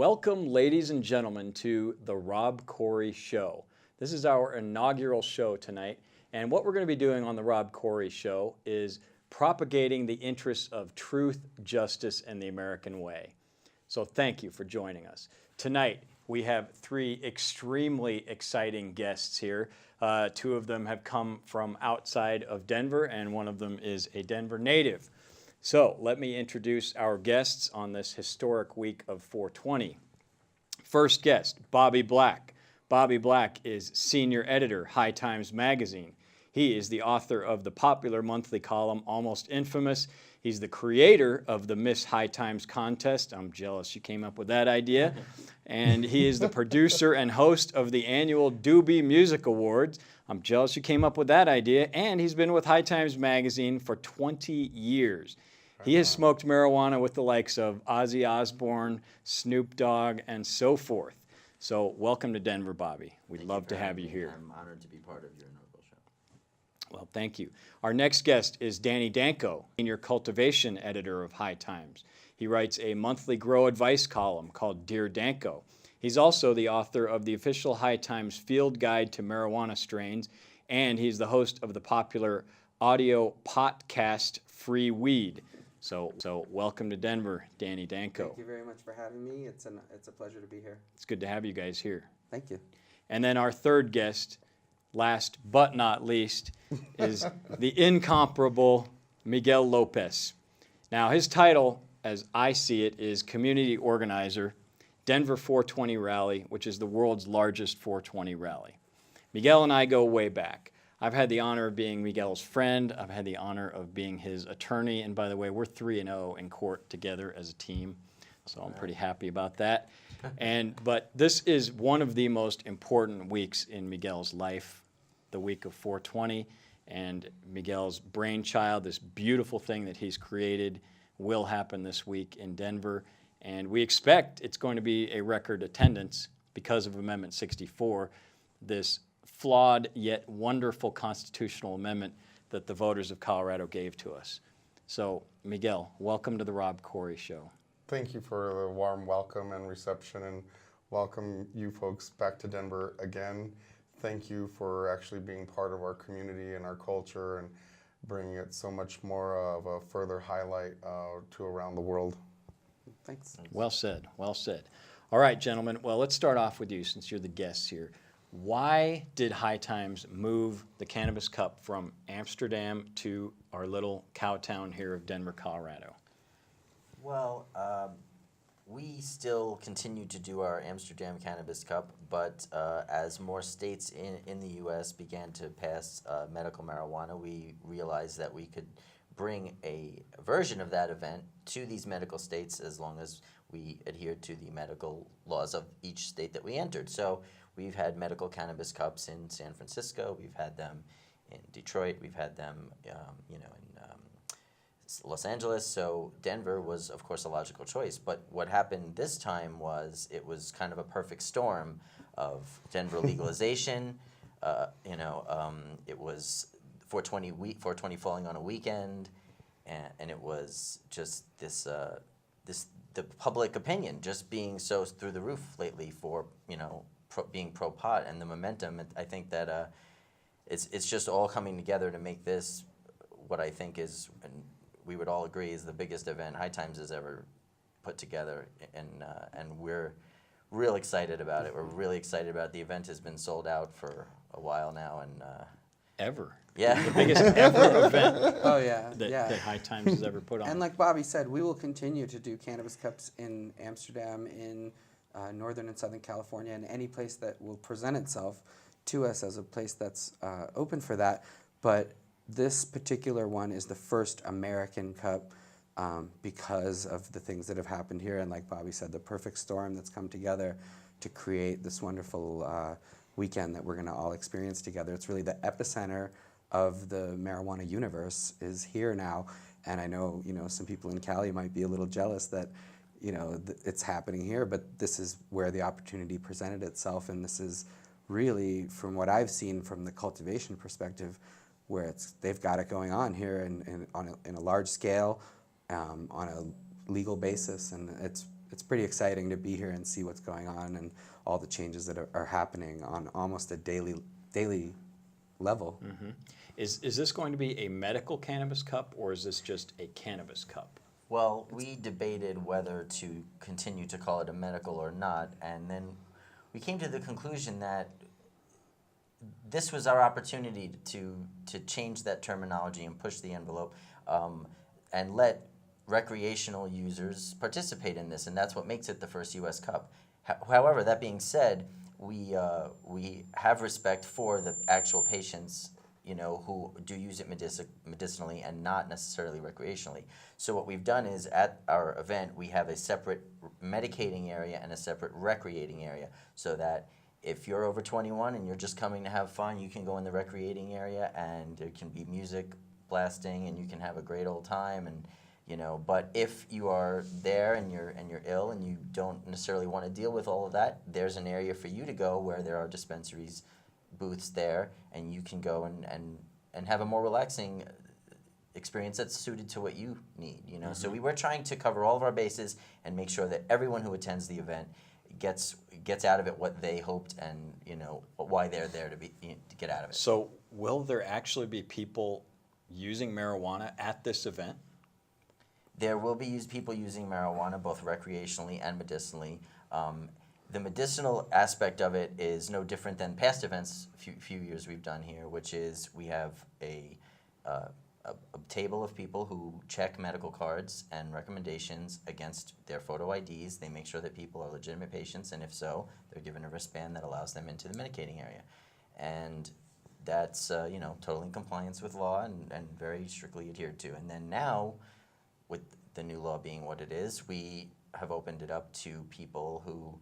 Welcome, ladies and gentlemen, to the Rob Corry Show. This is our inaugural show tonight, and what we're going to be doing on the Rob Corry Show is propagating the interests of truth, justice, and the American way. So thank you for joining us. Tonight, we have three extremely exciting guests here. Two of them have come from outside of Denver, and one of them is a Denver native. So let me introduce our guests on this historic week of 420. First guest, Bobby Black. Bobby Black is senior editor, High Times Magazine. He is the author of the popular monthly column, Almost Infamous. He's the creator of the Miss High Times contest. I'm jealous you came up with that idea. And he is the producer and host of the annual Doobie Music Awards. I'm jealous you came up with that idea. And he's been with High Times Magazine for 20 years. He has smoked marijuana with the likes of Ozzy Osbourne, Snoop Dogg, and so forth. So welcome to Denver, Bobby. We'd love to have you here. I'm honored to be part of your inaugural show. Well, thank you. Our next guest is Danny Danko, senior cultivation editor of High Times. He writes a monthly grow advice column called Dear Danko. He's also the author of the official High Times Field Guide to Marijuana Strains, and he's the host of the popular audio podcast Free Weed. So welcome to Denver, Danny Danko. Thank you very much for having me. It's a pleasure to be here. It's good to have you guys here. Thank you. And then our third guest, last but not least, is the incomparable Miguel Lopez. Now, his title, as I see it, is Community Organizer, Denver 420 Rally, which is the world's largest 420 rally. Miguel and I go way back. I've had the honor of being Miguel's friend. I've had the honor of being his attorney. And by the way, we're 3-0 in court together as a team. So I'm pretty happy about that. But this is one of the most important weeks in Miguel's life, the week of 420. And Miguel's brainchild, this beautiful thing that he's created, will happen this week in Denver. And we expect it's going to be a record attendance because of Amendment 64, this flawed yet wonderful constitutional amendment that the voters of Colorado gave to us. So, Miguel, welcome to the Rob Corry Show. Thank you for the warm welcome and reception, and welcome you folks back to Denver again. Thank you for actually being part of our community and our culture and bringing it so much more of a further highlight to around the world. Thanks. Well said, well said. All right, gentlemen, well, let's start off with you since you're the guests here. Why did High Times move the Cannabis Cup from Amsterdam to our little cow town here of Denver, Colorado? Well, we still continue to do our Amsterdam Cannabis Cup, but as more states in the U.S. began to pass medical marijuana, we realized that we could bring a version of that event to these medical states as long as we adhered to the medical laws of each state that we entered. So we've had medical cannabis cups in San Francisco. We've had them in Detroit. We've had them, in Los Angeles. So Denver was, of course, a logical choice. But what happened this time was it was kind of a perfect storm of Denver legalization. It was 420 falling on a weekend, and it was just the public opinion just being so through the roof lately for being pro-pot, and the momentum. I think that it's just all coming together to make this what I think is, and we would all agree, is the biggest event High Times has ever put together, and we're real excited about it. We're really excited about it. The event has been sold out for a while now, and Ever. Yeah. The biggest ever event Oh yeah, that High Times has ever put on. And like Bobby said, we will continue to do Cannabis Cups in Amsterdam, in Northern and Southern California, and any place that will present itself to us as a place that's open for that. But this particular one is the first American Cup because of the things that have happened here, and like Bobby said, the perfect storm that's come together to create this wonderful weekend that we're going to all experience together. It's really the epicenter of the marijuana universe is here now, and I know some people in Cali might be a little jealous that it's happening here, but this is where the opportunity presented itself, and this is really, from what I've seen from the cultivation perspective, where they've got it going on here in a large scale, on a legal basis, and it's pretty exciting to be here and see what's going on and all the changes that are happening on almost a daily level. Mm-hmm. Is this going to be a medical cannabis cup, or is this just a cannabis cup? Well, we debated whether to continue to call it a medical or not, and then we came to the conclusion that this was our opportunity to change that terminology and push the envelope, and let recreational users participate in this, and that's what makes it the first U.S. Cup. However, that being said, we have respect for the actual patients, you know, who do use it medicinally and not necessarily recreationally. So what we've done is at our event we have a separate medicating area and a separate recreating area, so that if you're over 21 and you're just coming to have fun, you can go in the recreating area and there can be music blasting and you can have a great old time, and you know. But if you are there and you're ill and you don't necessarily want to deal with all of that, there's an area for you to go where there are dispensaries, booths there, and you can go and have a more relaxing experience that's suited to what you need, you know. So we were trying to cover all of our bases and make sure that everyone who attends the event gets out of it what they hoped, and you know why they're there to get out of it. So will there actually be people using marijuana at this event? There will be people using marijuana both recreationally and medicinally. The medicinal aspect of it is no different than past events, few years we've done here, which is we have a table of people who check medical cards and recommendations against their photo IDs. They make sure that people are legitimate patients, and if so, they're given a wristband that allows them into the medicating area. And that's you know, totally in compliance with law and very strictly adhered to. And then now, with the new law being what it is, we have opened it up to people who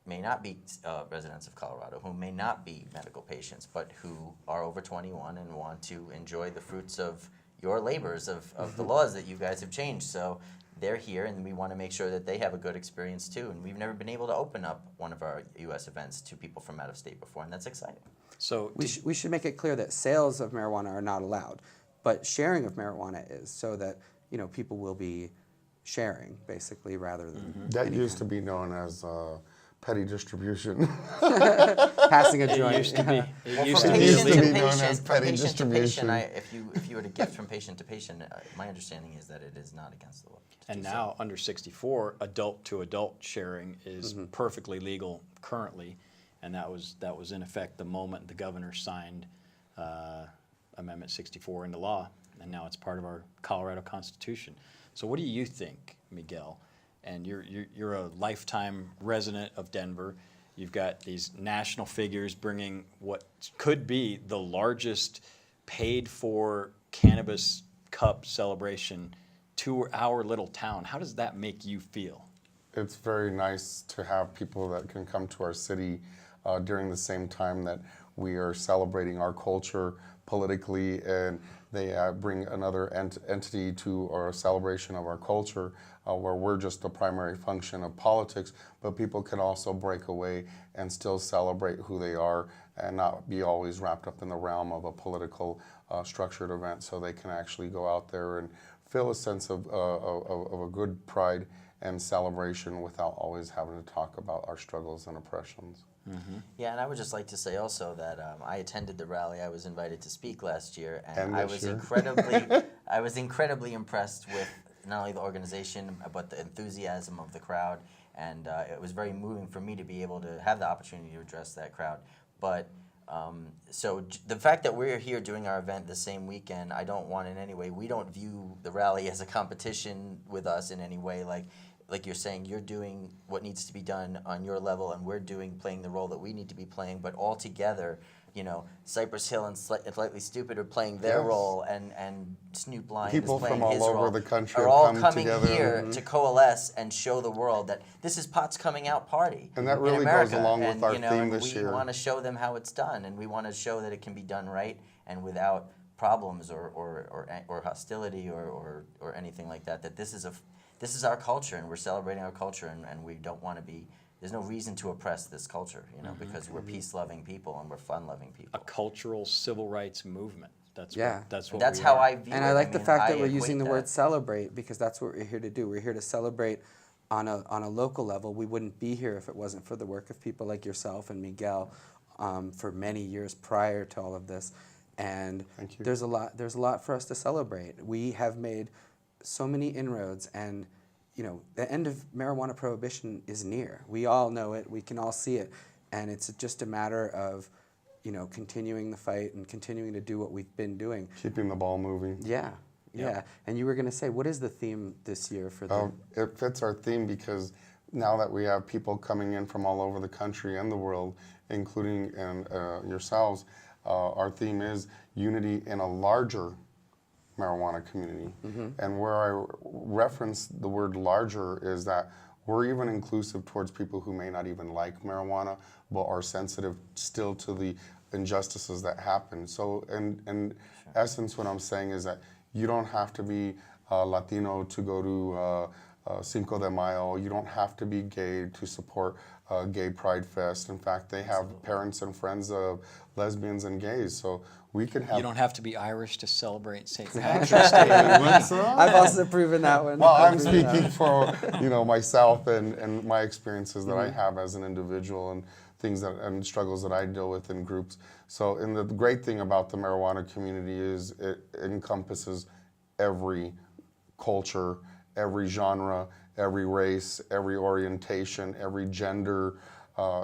may not be residents of Colorado, who may not be medical patients, but who are over 21 and want to enjoy the fruits of your labors, of the laws that you guys have changed. So they're here, and we want to make sure that they have a good experience too. And we've never been able to open up one of our U.S. events to people from out of state before, and that's exciting. So We should make it clear that sales of marijuana are not allowed, but sharing of marijuana is, so that, you know, people will be sharing basically rather than That used to be known as petty distribution. passing a it joint. used to be. Well, It used from to be used to patient be to illegal. known as patient, from petty patient to distribution. patient, if you were to gift from patient to patient, my understanding is that it is not against the law. to And do so. now, under 64, adult-to-adult sharing is perfectly legal currently, and that was in effect the moment the governor signed Amendment 64 into law, and now it's part of our Colorado Constitution. So what do you think, Miguel? And you're a lifetime resident of Denver. You've got these national figures bringing what could be the largest paid-for cannabis cup celebration to our little town. How does that make you feel? It's very nice to have people that can come to our city during the same time that we are celebrating our culture politically, and they bring another entity to our celebration of our culture, where we're just the primary function of politics, but people can also break away and still celebrate who they are and not be always wrapped up in the realm of a political structured event, so they can actually go out there and feel a sense of a good pride and celebration without always having to talk about our struggles and oppressions. Yeah, and I would just like to say also that I attended the rally. I was invited to speak last year, and And I this was year. incredibly impressed with not only the organization but the enthusiasm of the crowd, and it was very moving for me to be able to have the opportunity to address that crowd. But the fact that we're here doing our event the same weekend, I don't want in any way. We don't view the rally as a competition with us in any way. Like you're saying, you're doing what needs to be done on your level, and we're playing the role that we need to be playing. But all together, you know, Cypress Hill and Slightly Stupid are playing their Yes. role, and Snoop Lion People is playing from all his over role. the country are have all come coming together. here to coalesce and show the world that this is Pot's Coming Out Party. And that in really goes America. along with And, our you know, theme and this we year. want to show them how it's done, and we want to show that it can be done right and without problems or hostility or anything like that. That this is our culture, and we're celebrating our culture, and we don't want to be. There's no reason to oppress this culture, you know, because we're peace-loving people and we're fun-loving A people. cultural civil rights movement. That's Yeah. what. That's what. That's we how are. I view it. And I like the fact I that we're equate using the that. word celebrate, because that's what we're here to do. We're here to celebrate on a local level, we wouldn't be here if it wasn't for the work of people like yourself and Miguel for many years prior to all of this. And Thank you. there's a lot for us to celebrate. We have made so many inroads, and the end of marijuana prohibition is near. We all know it. We can all see it, and it's just a matter of continuing the fight and continuing to do what we've been doing. Keeping the ball moving. Yeah. Yeah, and you were going to say, what is the theme this year for the... It fits our theme because now that we have people coming in from all over the country and the world, including yourselves, our theme is unity in a larger marijuana community. And where I reference the word larger is that we're even inclusive towards people who may not even like marijuana, but are sensitive still to the injustices that happen. So in essence, what I'm saying is that you don't have to be Latino to go to Cinco de Mayo. You don't have to be gay to support Gay Pride Fest. In fact, they have parents and friends of lesbians and gays. So we can have... You don't have to be Irish to celebrate St. Patrick's Day. What's up? I've also proven that one. Well, I'm I've proven that speaking for myself and my experiences that I have as an individual and things and struggles that I deal with in groups. So, and the great thing about the marijuana community is it encompasses every culture, every genre, every race, every orientation, every gender.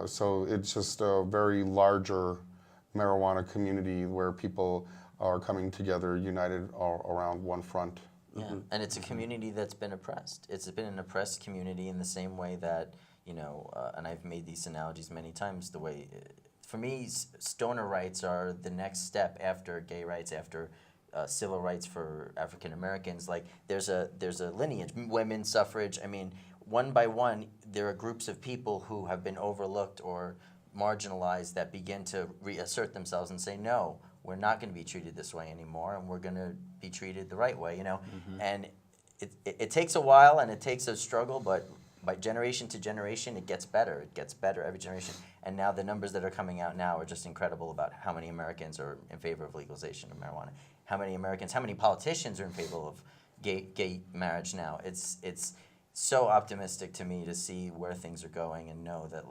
So it's just a very larger marijuana community where people are coming together, united around one front. Yeah, and it's a community that's been oppressed. It's been an oppressed community in the same way that, and I've made these analogies many times, the way, for me, stoner rights are the next step after gay rights, after civil rights for African Americans. Like, there's a lineage, women's suffrage. I mean, one by one, there are groups of people who have been overlooked or marginalized that begin to reassert themselves and say, no, we're not going to be treated this way anymore, and we're going to be treated the right way, And it takes a while and it takes a struggle, but by generation to generation, it gets better. It gets better every generation. And now the numbers that are coming out now are just incredible about how many Americans are in favor of legalization of marijuana. How many politicians are in favor of gay marriage now. It's so optimistic to me to see where things are going and know that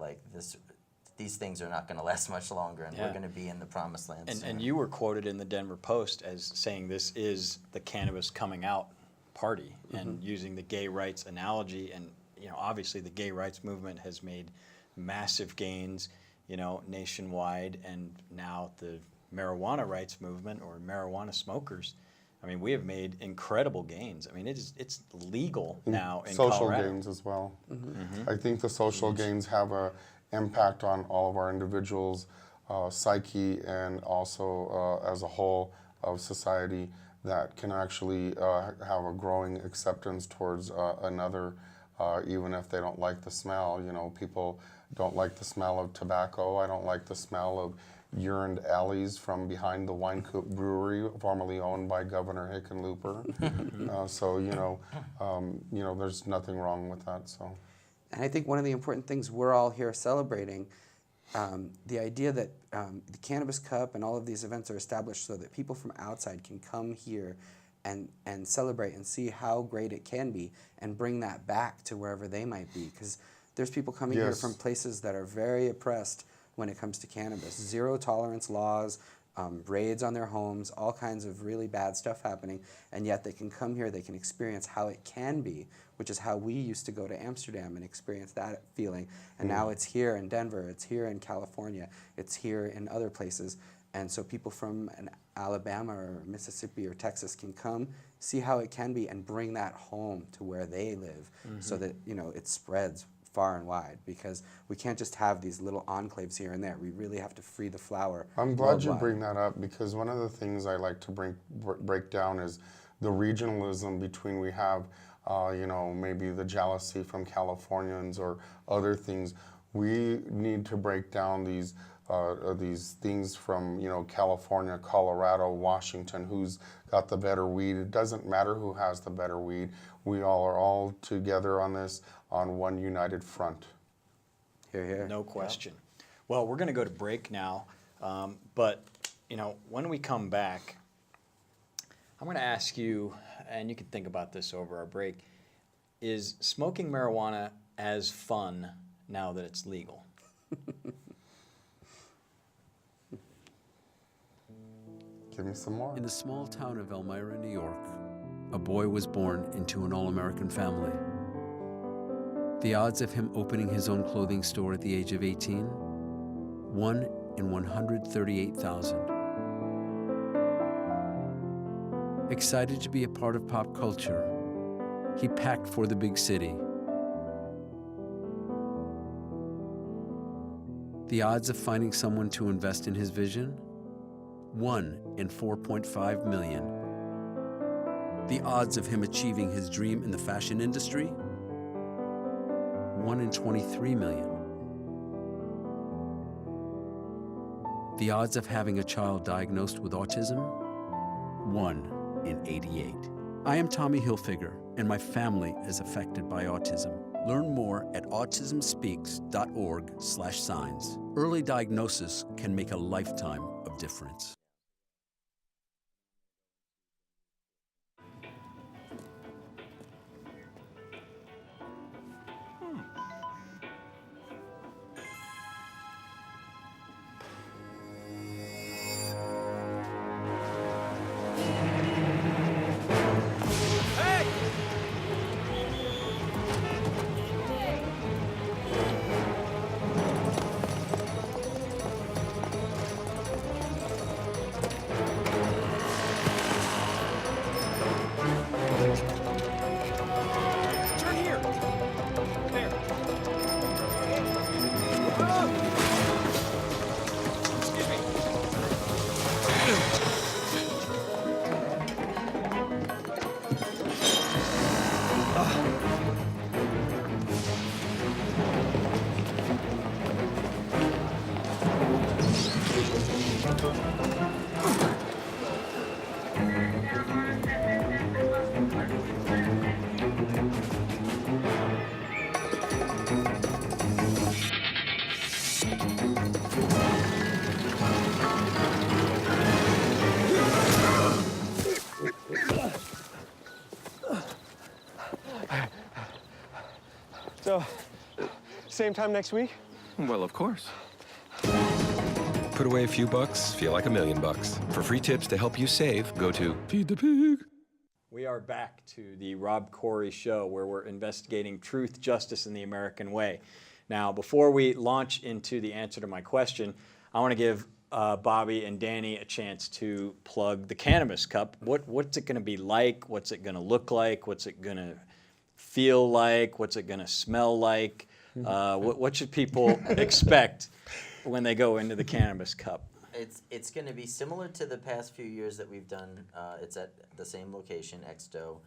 these things are not going to last much longer, and we're going to be in the promised land soon. And you were quoted in the Denver Post as saying this is the cannabis coming out party, and using the gay rights analogy. And obviously the gay rights movement has made massive gains, nationwide, and now the marijuana rights movement, or marijuana smokers, I mean, we have made incredible gains. I mean, it's legal now in social Colorado. gains as well. I think the social gains have a impact on all of our individuals' psyche, and also as a whole of society, that can actually have a growing acceptance towards another, even if they don't like the smell. People don't like the smell of tobacco. I don't like the smell of urine alleys from behind the Wine Coop Brewery, formerly owned by Governor Hickenlooper. So there's nothing wrong with that. So, And I think one of the important things we're all here celebrating, the idea that the Cannabis Cup and all of these events are established so that people from outside can come here and celebrate and see how great it can be, and bring that back to wherever they might be. Because there's people coming here from places that are very oppressed when it comes to cannabis. Zero tolerance laws, raids on their homes, all kinds of really bad stuff happening, and yet they can come here, they can experience how it can be, which is how we used to go to Amsterdam and experience that feeling. And now it's here in Denver, it's here in California, it's here in other places. And so people from Alabama or Mississippi or Texas can come, see how it can be, and bring that home to where they live, so that it spreads far and wide, because we can't just have these little enclaves here and there. We really have to free the flower. I'm glad you bring that up, because one of the things I like to break down is the regionalism between we have, maybe the jealousy from Californians or other things. We need to break down these things from California, Colorado, Washington, who's got the better weed. It doesn't matter who has the better weed. We all are all together on this, on one united front. Hear, hear. No question. Well, we're going to go to break now, but when we come back, I'm going to ask you, and you can think about this over our break, is smoking marijuana as fun now that it's legal? Give me some more. In the small town of Elmira, New York, a boy was born into an all-American family. The odds of him opening his own clothing store at the age of 18? 1 in 138,000. Excited to be a part of pop culture, he packed for the big city. The odds of finding someone to invest in his vision? 1 in 4.5 million. The odds of him achieving his dream in the fashion industry? 1 in 23 million. The odds of having a child diagnosed with autism? 1 in 88. I am Tommy Hilfiger, and my family is affected by autism. Learn more at autismspeaks.org/signs. Early diagnosis can make a lifetime of difference. So, same time next week? Well, of course. Put away a few bucks, feel like $1 million. For free tips to help you save, go to Feed the Pig. We are back to the Rob Corry Show, where we're investigating truth, justice, and the American way. Now, before we launch into the answer to my question, I want to give Bobby and Danny a chance to plug the Cannabis Cup. What's it going to be like? What's it going to look like? What's it going to feel like? What's it going to smell like? What should people expect when they go into the Cannabis Cup? It's going to be similar to the past few years that we've done. It's at the same location, Exdo,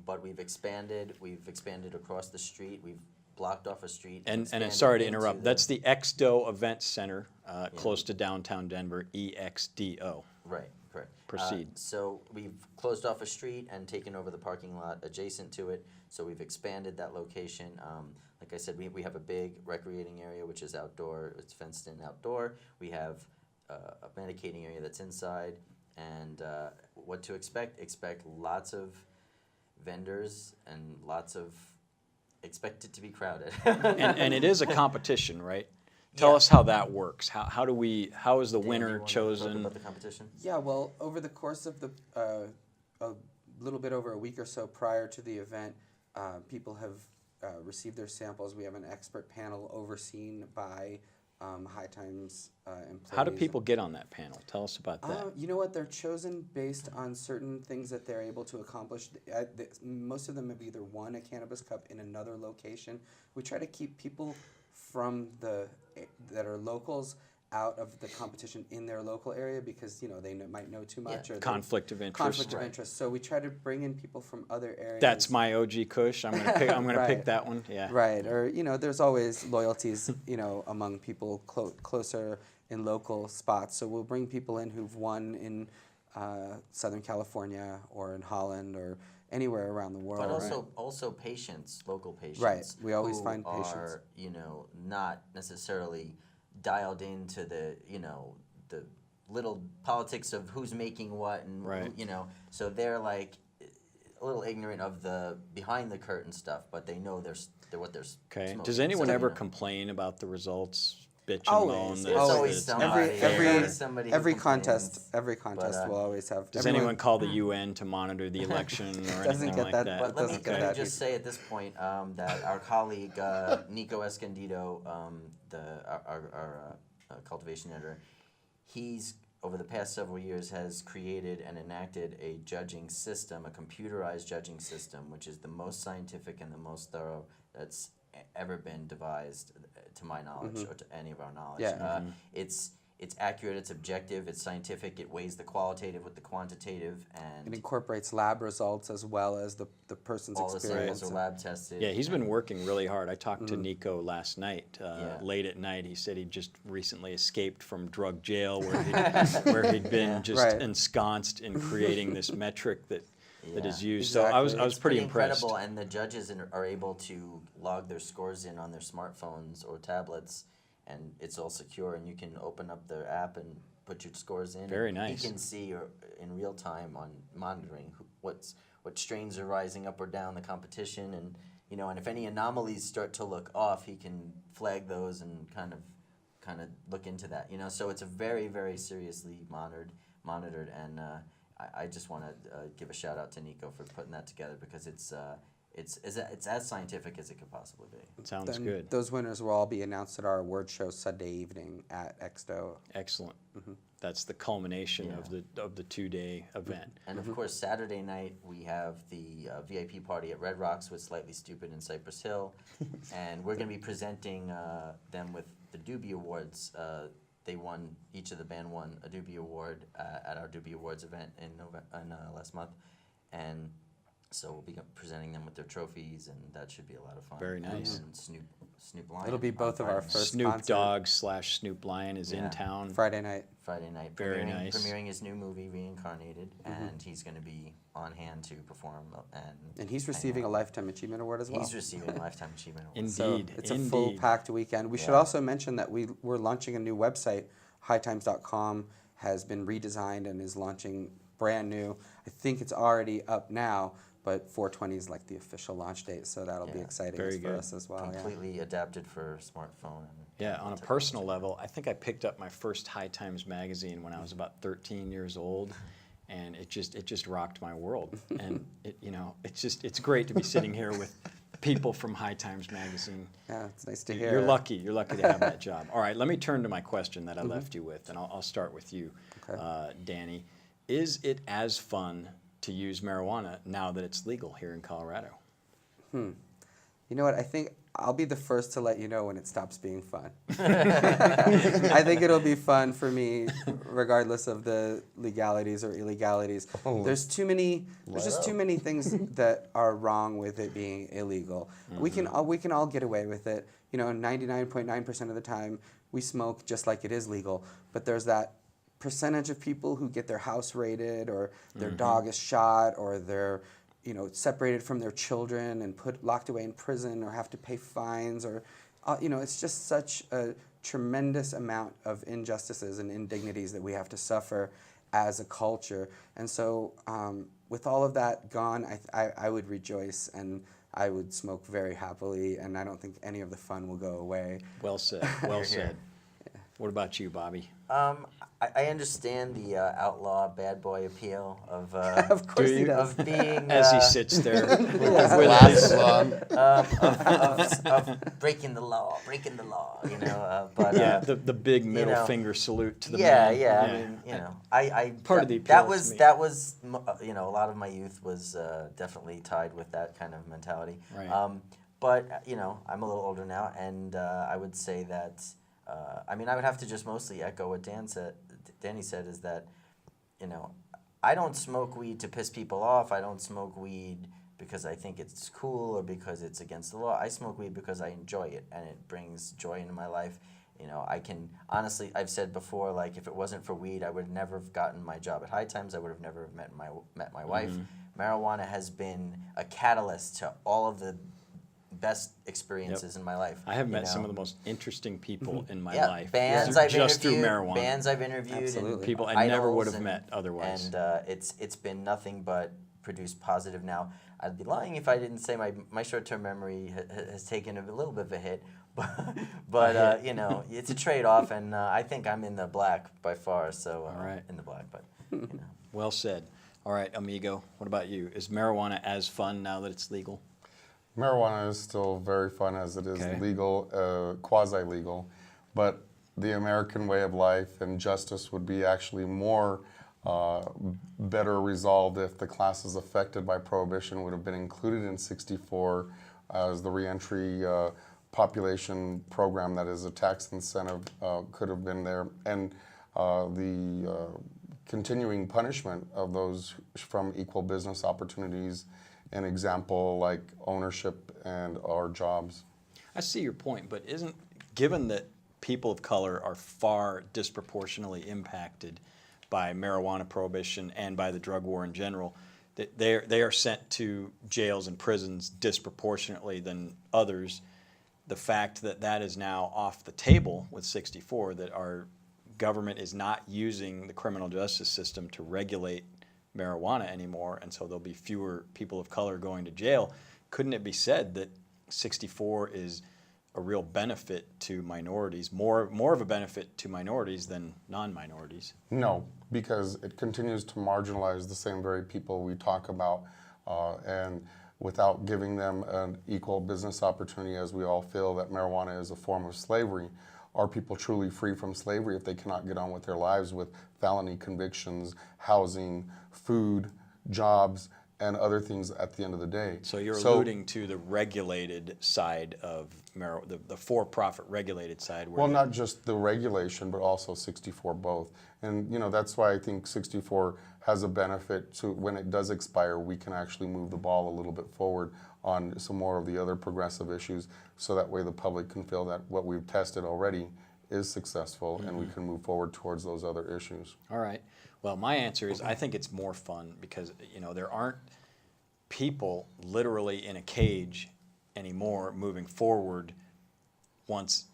but we've expanded. We've expanded across the street. We've blocked off a street. And expanded sorry to into interrupt. That's the Exdo Event Center, close to downtown Denver, EXDO. Right, correct. Proceed. So we've closed off a street and taken over the parking lot adjacent to it. So we've expanded that location. Like I said, we have a big recreating area, which is outdoor. It's fenced in outdoor. We have a medicating area that's inside. And what to expect? Expect lots of vendors and expect it to be crowded. and it is a competition, right? Tell us how that works. How is the winner Dan, you wanna chosen? talk about the competition? Yeah, well, over the course of the a little bit over a week or so prior to the event, people have received their samples. We have an expert panel overseen by High Times employees. How do people get on that panel? Tell us about that. You know what? They're chosen based on certain things that they're able to accomplish. Most of them have either won a Cannabis Cup in another location. We try to keep people from that are locals out of the competition in their local area because they might know too much or Conflict of interest. conflict of interest. So we try to bring in people from other areas. That's my OG Kush. I'm gonna pick. I'm gonna pick that one. Yeah. Right, or there's always loyalties among people closer in local spots. So we'll bring people in who've won in Southern California or in Holland or anywhere around the world. But also patients, local patients. Right, we always who find patients. are, not necessarily dialed into the little politics of who's making what and Right. so they're like a little ignorant of the behind the curtain stuff, but they know what they're Okay. smoking. Does anyone So, ever you know. complain about the results? Bitch and Always. moan It's that always it's somebody. not fair? Somebody who Every complains. contest will always have. Does everyone- anyone call the UN to monitor the election or Doesn't anything get like that- that? But let me, doesn't get let me that just say at this point that our colleague Nico Escondido, our cultivation editor, he's over the past several years has created and enacted a judging system, a computerized judging system, which is the most scientific and the most thorough that's ever been devised, to my knowledge, or to any of our knowledge. Yeah. It's accurate, it's objective, it's scientific, it weighs the qualitative with the quantitative, It and incorporates lab results as well as the person's all the experience. samples are lab tested. Yeah, he's been working really hard. I talked to Nico last night, Yeah. late at night. He said he just recently escaped from drug jail where he'd been just Right. ensconced in creating this metric that is Yeah. used. So I was Exactly. pretty It's impressed. incredible, and the judges are able to log their scores in on their smartphones or tablets, and it's all secure. And you can open up their app and put your scores in. Very and nice. He can see in real time on monitoring what strains are rising up or down the competition, and and if any anomalies start to look off, he can flag those and kind of look into that. So it's a very, very seriously monitored, and I just want to give a shout out to Nico for putting that together, because it's as scientific as it could possibly be. Sounds Then good. Those winners will all be announced at our award show Sunday evening at Exto. Excellent. That's the culmination of the 2-day event. And of course, Saturday night we have the VIP party at Red Rocks with Slightly Stupid in Cypress Hill, and we're going to be presenting them with the Doobie Awards. Each of the band won a Doobie Award at our Doobie Awards event in last month, and so we'll be presenting them with their trophies, and that should be a lot of fun. Very nice. And Snoop Lion. It'll be both of our Friday night. first Snoop concert. Dogg / Snoop Lion is in Yeah. town. Friday night. Friday night. Very nice. Premiering his new movie, Reincarnated, and he's going to be on hand to perform. And he's receiving a Lifetime Achievement Award as well. He's receiving a Lifetime Achievement Award. Indeed. So it's a full indeed. packed weekend. We should Yeah. also mention that we're launching a new website. hightimes.com has been redesigned and is launching brand new. I think it's already up now, but 4/20 is like the official launch date, so that'll be Yeah. exciting Very for good. us as well. Yeah. Completely adapted for smartphone. And Yeah, on a personal level, I think I picked up my first High Times magazine when I was about 13 years old, and it just rocked my world. And it's great to be sitting here with people from High Times magazine. Yeah, it's nice to hear. You're lucky. You're lucky to have that job. All right, let me turn to my question that I left you with, and I'll start with you, Okay. Danny. Is it as fun to use marijuana now that it's legal here in Colorado? You know what? I think I'll be the first to let you know when it stops being fun. I think it'll be fun for me, regardless of the legalities or illegalities. Oh, There's just too many things that are wrong with it being illegal. We can all get away with it. 99.9% of the time we smoke just like it is legal. But there's that percentage of people who get their house raided, or their dog is shot, or they're separated from their children and locked away in prison, or have to pay fines, or it's just such a tremendous amount of injustices and indignities that we have to suffer as a culture. And so with all of that gone, I would rejoice, and I would smoke very happily, and I don't think any of the fun will go away. Well said. Well said. What about you, Bobby? I understand the outlaw bad boy appeal of Of course he does. of being As he sits there with Glasses on. of breaking the law, but yeah, the big middle know, finger salute to the yeah, man. yeah. I mean, I Part of the that appeal to me. that was a lot of my youth was definitely tied with that kind of mentality. Right. But I'm a little older now, and I would say that I would have to just mostly echo what Danny said, is that I don't smoke weed to piss people off. I don't smoke weed because I think it's cool or because it's against the law. I smoke weed because I enjoy it, and it brings joy into my life. I can honestly, I've said before, like, if it wasn't for weed, I would never have gotten my job at High Times. I would have never met my wife. Marijuana has been a catalyst to all of the best experiences in my life. I have met some of the most interesting people in my Yeah, life. bands through- I've just through interviewed, marijuana. and People I never would have idols, met otherwise. And it's been nothing but produce positive now. I'd be lying if I didn't say my short-term memory has taken a little bit of a hit, but you know, it's a trade-off, and I think I'm in the black by far. So All right. in the black, but you know. Well said. All right, amigo, what about you? Is marijuana as fun now that it's legal? Marijuana is still very fun as it is Okay. legal, quasi-legal, but the American way of life and justice would be actually more better resolved if the classes affected by prohibition would have been included in 64 as the reentry population program, that is a tax incentive, could have been there, and the continuing punishment of those from equal business opportunities, an example like ownership and our jobs. I see your point, but given that people of color are far disproportionately impacted by marijuana prohibition and by the drug war in general, that they are sent to jails and prisons disproportionately than others, the fact that that is now off the table with 64, that our government is not using the criminal justice system to regulate marijuana anymore, and so there'll be fewer people of color going to jail, couldn't it be said that 64 is a real benefit to minorities, more of a benefit to minorities than non-minorities? No, because it continues to marginalize the same very people we talk about, and without giving them an equal business opportunity, as we all feel that marijuana is a form of slavery. Are people truly free from slavery if they cannot get on with their lives with felony convictions, housing, food, jobs, and other things at the end of the day? So you're alluding to the regulated side of the for-profit regulated side. Well, not just the regulation, but also 64 both. And you know, that's why I think 64 has a benefit to when it does expire, we can actually move the ball a little bit forward on some more of the other progressive issues, so that way the public can feel that what we've tested already is successful, and we can move forward towards those other issues. All right. Well, my answer is I think it's more fun because, you know, there aren't people literally in a cage anymore moving forward once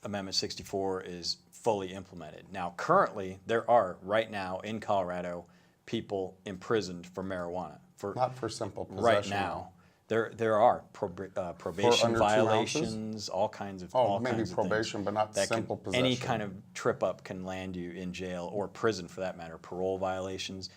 Amendment 64 is fully implemented. Now, currently, there are, right now, in Colorado, people imprisoned for marijuana. Not for simple possession. Right now. There are probation under 2 violations, all kinds of maybe kinds of probation, things but not that simple can, any possession. kind of trip up can land you in jail or prison for that matter, parole violations.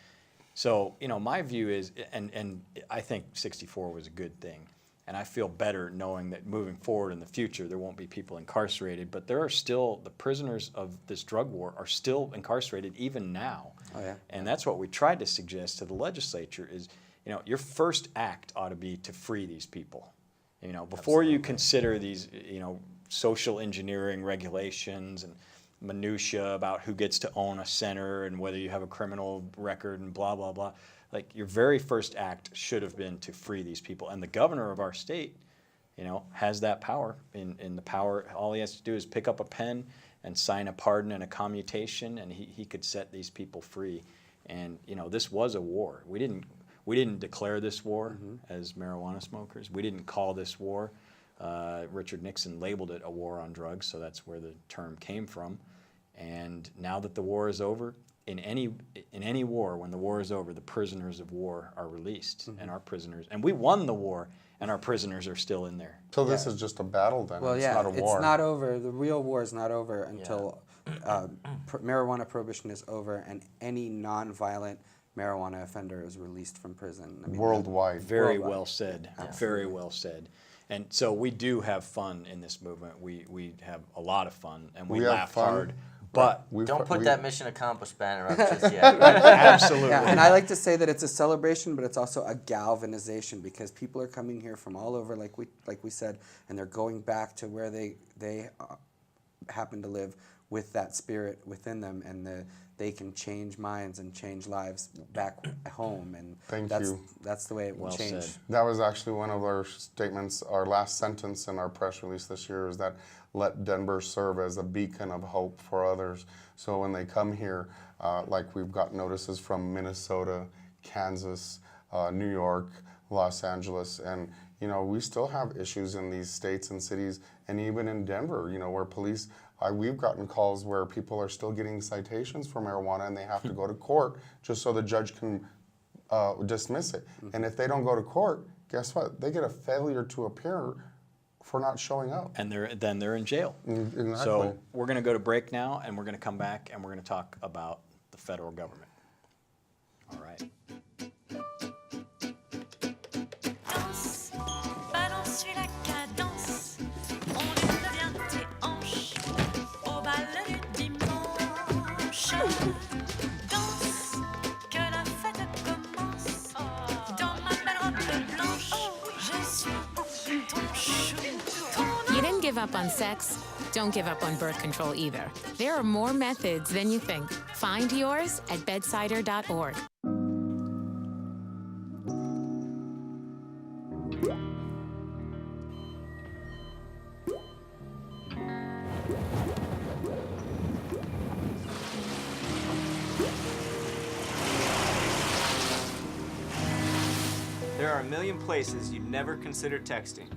So, you know, my view is, and I think 64 was a good thing, and I feel better knowing that moving forward in the future there won't be people incarcerated, but there are still, the prisoners of this drug war are still incarcerated even now. Oh, yeah. And that's what we tried to suggest to the legislature is, you know, your first act ought to be to free these people. You know, before you consider these, you know, social engineering regulations and minutia about who gets to own a center and whether you have a criminal record and blah, blah, blah. Like, your very first act should have been to free these people. And the governor of our state, you know, has that power. In the power, all he has to do is pick up a pen and sign a pardon and a commutation, and he could set these people free. And, you know, this was a war. We didn't declare this war as marijuana smokers. We didn't call this war. Richard Nixon labeled it a war on drugs, so that's where the term came from. And now that the war is over, in any war, when the war is over, the prisoners of war are released, and our prisoners, and we won the war, and our prisoners are still in there. So this is just a battle then, Well, it's yeah, not a war. it's not over. The real war is not over until marijuana prohibition is over and any non-violent marijuana offender is released from prison. I mean, Worldwide. Very Worldwide. well said. Very well said. And so we do have fun in this movement. We have a lot of fun, and we We have laugh fun. hard. But Don't put we- that mission accomplished banner up just yet. absolutely. Yeah, and I like to say that it's a celebration, but it's also a galvanization because people are coming here from all over, like we said, and they're going back to where they happen to live with that spirit within them, and they can change minds and change lives back home, and Thank that's you. that's the way it will Well change. said. That was actually one of our statements, our last sentence in our press release this year is that let Denver serve as a beacon of hope for others. So when they come here, like we've got notices from Minnesota, Kansas, New York, Los Angeles, and you know, we still have issues in these states and cities, and even in Denver, you know, where police, we've gotten calls where people are still getting citations for marijuana and they have to go to court just so the judge can dismiss it. And if they don't go to court, guess what? They get a failure to appear for not showing up. And then they're in jail. Exactly. So we're going to go to break now, and we're going to come back, and we're going to talk about the federal government. All right. Danse, balance suis la cadence, on devient tes hanches au bal du dimanche. Danse, que la fête commence, dans ma belle robe blanche, je suis ton chou, ton You didn't give up on sex? Don't give up on birth control either. There are more methods than you think. Find yours at bedsider.org. There are a million places you'd never consider texting.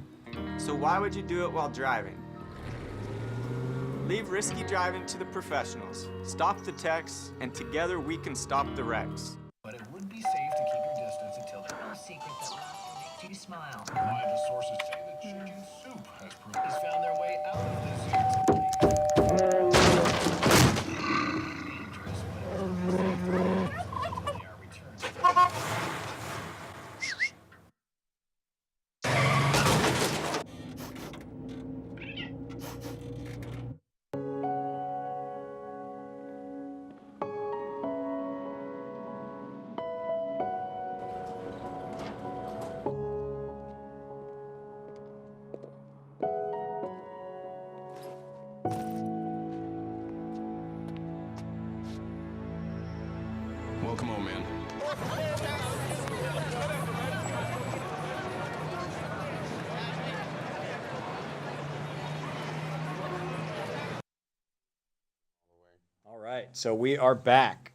So why would you do it while driving? Leave risky driving to the professionals. Stop the texts, and together we can stop the wrecks. But it would be safe to keep your distance until the no secret that laughter makes you smile. Reliable sources say that chicken soup has found their way out of this dangerous, but it is they are returned. Well, come on, man. All right, so we are back.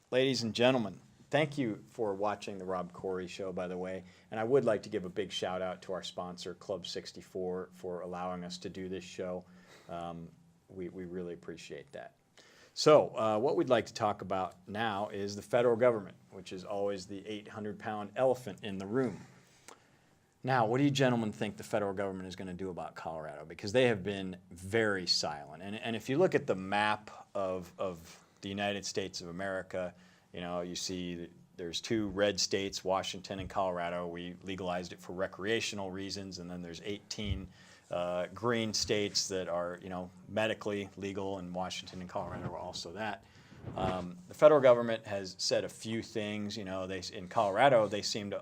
Ladies and gentlemen, thank you for watching the Rob Corry Show, by the way. And I would like to give a big shout out to our sponsor, Club 64, for allowing us to do this show. We really appreciate that. So what we'd like to talk about now is the federal government, which is always the 800-pound elephant in the room. Now, what do you gentlemen think the federal government is going to do about Colorado? Because they have been very silent. And if you look at the map of the United States of America, you know, you see that there's two red states, Washington and Colorado. We legalized it for recreational reasons, and then there's 18 green states that are, you know, medically legal, and Washington and Colorado are also that. The federal government has said a few things. You know, in Colorado,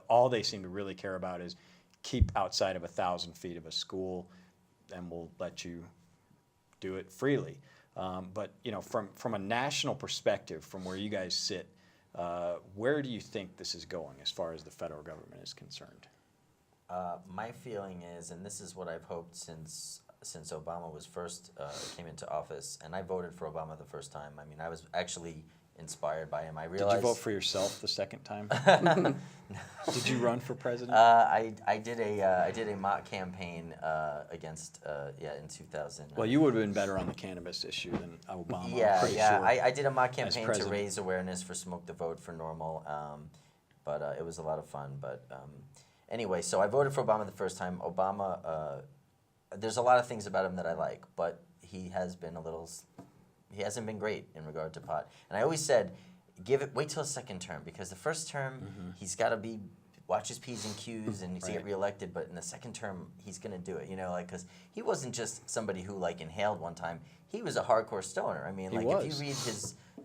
all they seem to really care about is keep outside of 1,000 feet of a school, and we'll let you do it freely. But you know, from a national perspective, from where you guys sit, where do you think this is going as far as the federal government is concerned? My feeling is, and this is what I've hoped since Obama was first came into office, and I voted for Obama the first time. I mean, I was actually inspired by him. I realized. Did you vote for yourself the second time? Did you run for president? I did a mock campaign against in 2000. Well, you would have been better on the cannabis issue than Obama. Yeah, I'm pretty yeah. sure, I did a mock campaign to president. raise awareness for Smoke the Vote for Normal, but it was a lot of fun. But anyway, so I voted for Obama the first time. Obama, there's a lot of things about him that I like, but he hasn't been great in regard to pot. And I always said, wait till his second term, because the first term he's got to watch his P's and Q's and to get reelected. But in the second term, he's going to do it. You know, like, because he wasn't just somebody who like inhaled one time. He was a hardcore stoner. I mean, if you read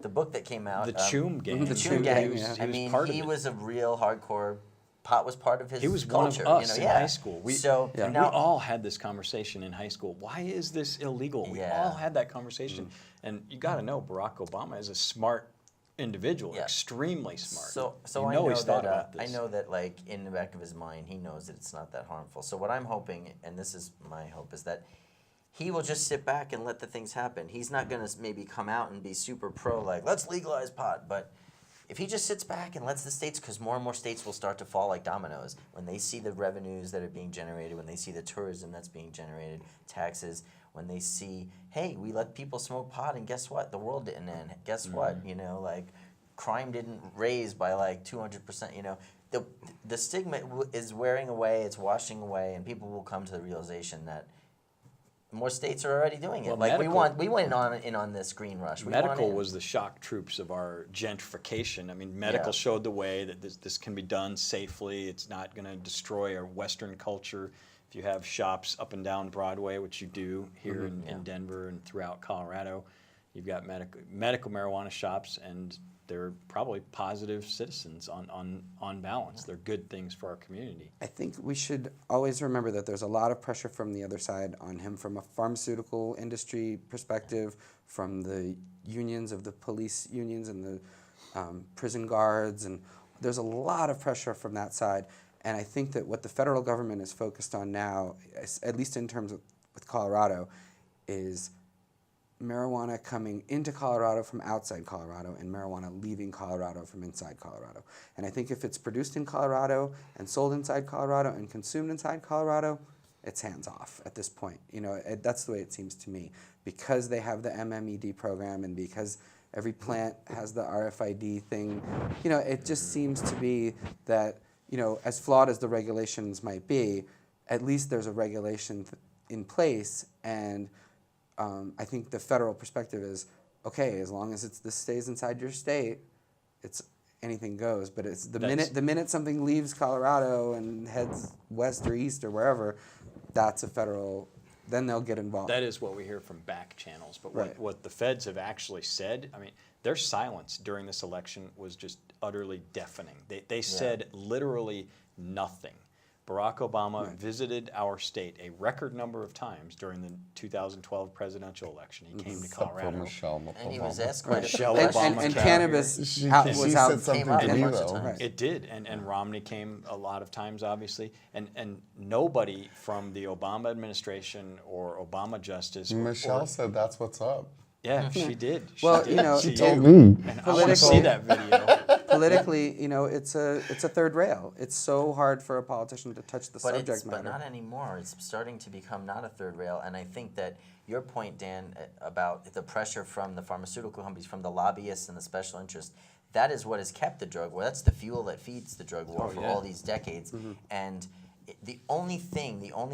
the book that came out, The Choom Gang. The Choom Gang. He I was mean, part of he it. was a real hardcore. Pot was part of his He was culture. one of us you know? in high school. We Now, all had this conversation in high school. Why is this illegal? We all had that conversation. And you got to know, Barack Obama is a smart individual, extremely smart. So you I know he's thought that about this. I know that, like, in the back of his mind, he knows that it's not that harmful. So what I'm hoping, and this is my hope, is that he will just sit back and let the things happen. He's not going to maybe come out and be super pro, like, let's legalize pot, but if he just sits back and lets the states, because more and more states will start to fall like dominoes when they see the revenues that are being generated, when they see the tourism that's being generated, taxes, when they see, hey, we let people smoke pot, and guess what? The world didn't end. Guess what? You know, like, crime didn't raise by like 200%. You know, the stigma is wearing away, it's washing away, and people will come to the realization that more states are already doing it. Well, like medical- we went in on this green rush. We Medical want in. was the shock troops of our gentrification. I mean, medical Yeah. showed the way that this can be done safely. It's not going to destroy our Western culture. If you have shops up and down Broadway, which you do here in Denver and throughout Colorado, you've got medical marijuana shops, and they're probably positive citizens on balance. They're good things for our community. I think we should always remember that there's a lot of pressure from the other side on him from a pharmaceutical industry perspective, from the unions of the police unions and the prison guards, and there's a lot of pressure from that side. And I think that what the federal government is focused on now, at least in terms of with Colorado, is marijuana coming into Colorado from outside Colorado and marijuana leaving Colorado from inside Colorado. And I think if it's produced in Colorado and sold inside Colorado and consumed inside Colorado, it's hands off at this point. You know, that's the way it seems to me. Because they have the MMED program and because every plant has the RFID thing, you know, it just seems to be that, you know, as flawed as the regulations might be, at least there's a regulation in place. And I think the federal perspective is, okay, as long as this stays inside your state, it's anything goes. But it's the minute something leaves Colorado and heads west or east or wherever, that's a federal. Then they'll get involved. That is what we hear from back channels. But Right. what the feds have actually said, I mean, their silence during this election was just utterly deafening. They said literally nothing. Barack Obama visited our state a record number of times during the 2012 presidential election. He came to Colorado. Michelle And he was Obama. asked quite a Michelle few Obama questions. and came cannabis here. She out, said was out. something Came up to a me bunch of though. times. It did, and Romney came a lot of times, obviously, and nobody from the Obama administration or Obama justice. Michelle said that's what's up. Yeah, she did. Well, she you did. know, She told did. me. And I want to see that video. Politically, you know, it's a third rail. It's so hard for a politician to touch the subject matter. But not anymore. It's starting to become not a third rail. And I think that your point, Dan, about the pressure from the pharmaceutical companies, from the lobbyists and the special interests, that is what has kept the drug war. That's the fuel that feeds the drug war for all these decades. And the only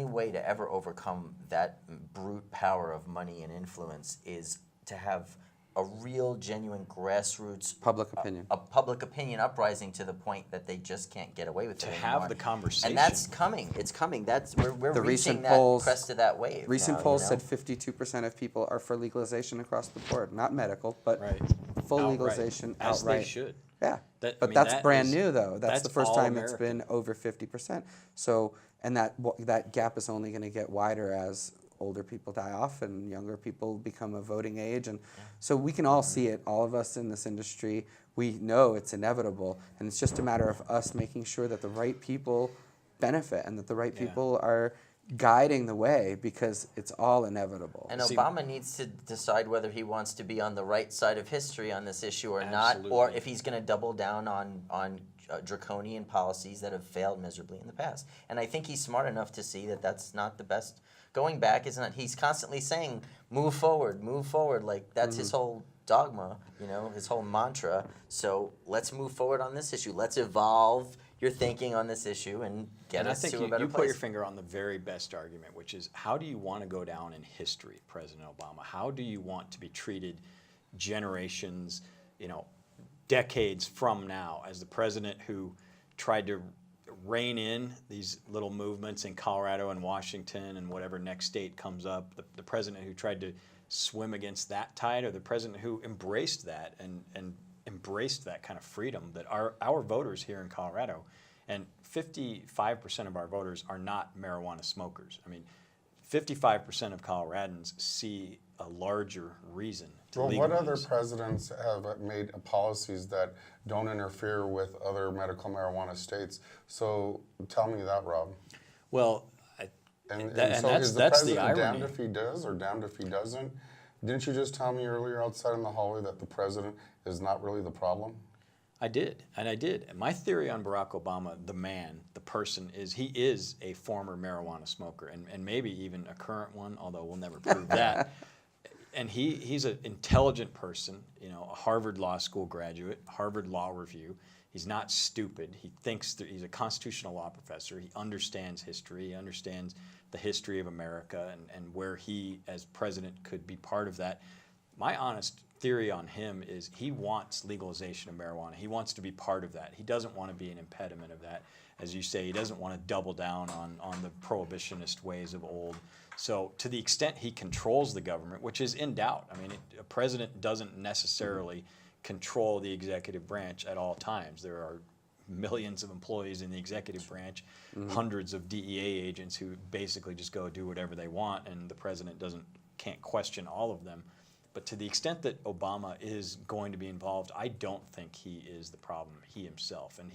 way to ever overcome that brute power of money and influence is to have a real, genuine grassroots Public opinion. a public opinion uprising to the point that they just can't get away with To it have anymore. the conversation. And that's coming. It's coming. We're The reaching recent that polls- crest of that wave. Recent now, polls you know? said 52% of people are for legalization across the board. Not medical, but Right. full Outright. legalization As outright. they should. Yeah, That- I but mean, that's that brand is- new though. That's the that's first all time it's American. been over 50%. So, and that gap is only going to get wider as older people die off and younger people become of voting age. And so we can all see it, all of us in this industry. We know it's inevitable, and it's just a matter of us making sure that the right people benefit and that the right people are guiding the way, because it's all inevitable. And See- Obama needs to decide whether he wants to be on the right side of history on this issue or not, or Absolutely. if he's going to double down on draconian policies that have failed miserably in the past. And I think he's smart enough to see that that's not the best. Going back is not. He's constantly saying, move forward, like that's his whole dogma, you know, his whole mantra. So let's move forward on this issue. Let's evolve your thinking on this issue and get And I us think to a better you put place. your finger on the very best argument, which is, how do you want to go down in history, President Obama? How do you want to be treated generations, you know, decades from now, as the president who tried to rein in these little movements in Colorado and Washington and whatever next state comes up, the president who tried to swim against that tide, or the president who embraced that and embraced that kind of freedom that our voters here in Colorado, and 55% of our voters are not marijuana smokers. I mean, 55% of Coloradans see a larger reason to Well, legalize. what other presidents have made policies that don't interfere with other medical marijuana states? So tell me that, Rob. Well, And That- so and is the that's the president irony. damned if he does or damned if he doesn't? Didn't you just tell me earlier outside in the hallway that the president is not really the problem? I did, and I did. And my theory on Barack Obama, the man, the person, is he is a former marijuana smoker, and maybe even a current one, although we'll never prove that. and he's an intelligent person, you know, a Harvard Law School graduate, Harvard Law Review. He's not stupid. He thinks that he's a constitutional law professor. He understands history. He understands the history of America and where he, as president, could be part of that. My honest theory on him is he wants legalization of marijuana. He wants to be part of that. He doesn't want to be an impediment of that. As you say, he doesn't want to double down on the prohibitionist ways of old. So to the extent he controls the government, which is in doubt, I mean, a president doesn't necessarily control the executive branch at all times. There are millions of employees in the executive branch, hundreds of DEA agents who basically just go do whatever they want, and the president can't question all of them. But to the extent that Obama is going to be involved, I don't think he is the problem, he himself. And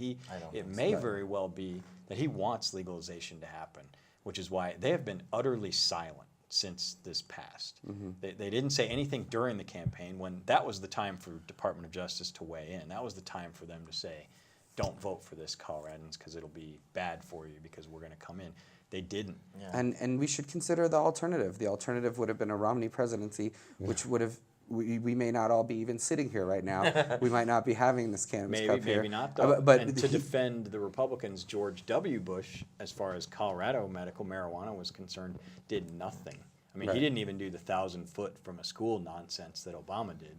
it may very well be that he wants legalization to happen, which is why they have been utterly silent since this passed. They didn't say anything during the campaign when that was the time for Department of Justice to weigh in. That was the time for them to say, don't vote for this, Coloradans, because it'll be bad for you because we're going to come in. They didn't. Yeah. And we should consider the alternative. The alternative would have been a Romney presidency, which would have, we may not all be even sitting here right now. We might not be having this cannabis cup here. Maybe not, though. But and to defend the Republicans, George W. Bush, as far as Colorado medical marijuana was concerned, did nothing. I mean, he didn't even do the 1,000-foot from a school nonsense that Obama did.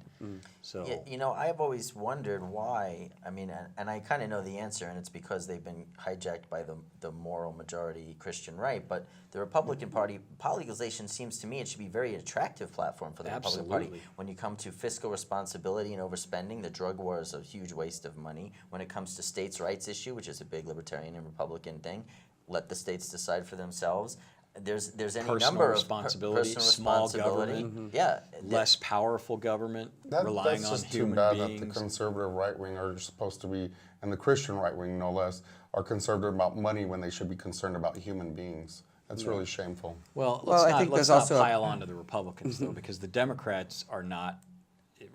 So, Yeah, you know, I've always wondered why. I mean, and I kind of know the answer, and it's because they've been hijacked by the moral majority Christian right. But the Republican Party, legalization seems to me it should be a very attractive platform for the Republican Party. When you come to fiscal responsibility and overspending, the drug war is a huge waste of money. When it comes to states' rights issue, which is a big libertarian and Republican thing, let the states decide for themselves. There's any personal number responsibility, of personal small responsibility. government, Yeah, less powerful government, relying that's on just human too bad beings. that the conservative right wing are supposed to be, and the Christian right wing no less, are conservative about money when they should be concerned about human beings. That's really shameful. Well, I think let's there's not also pile on to the Republicans, though, because the Democrats are not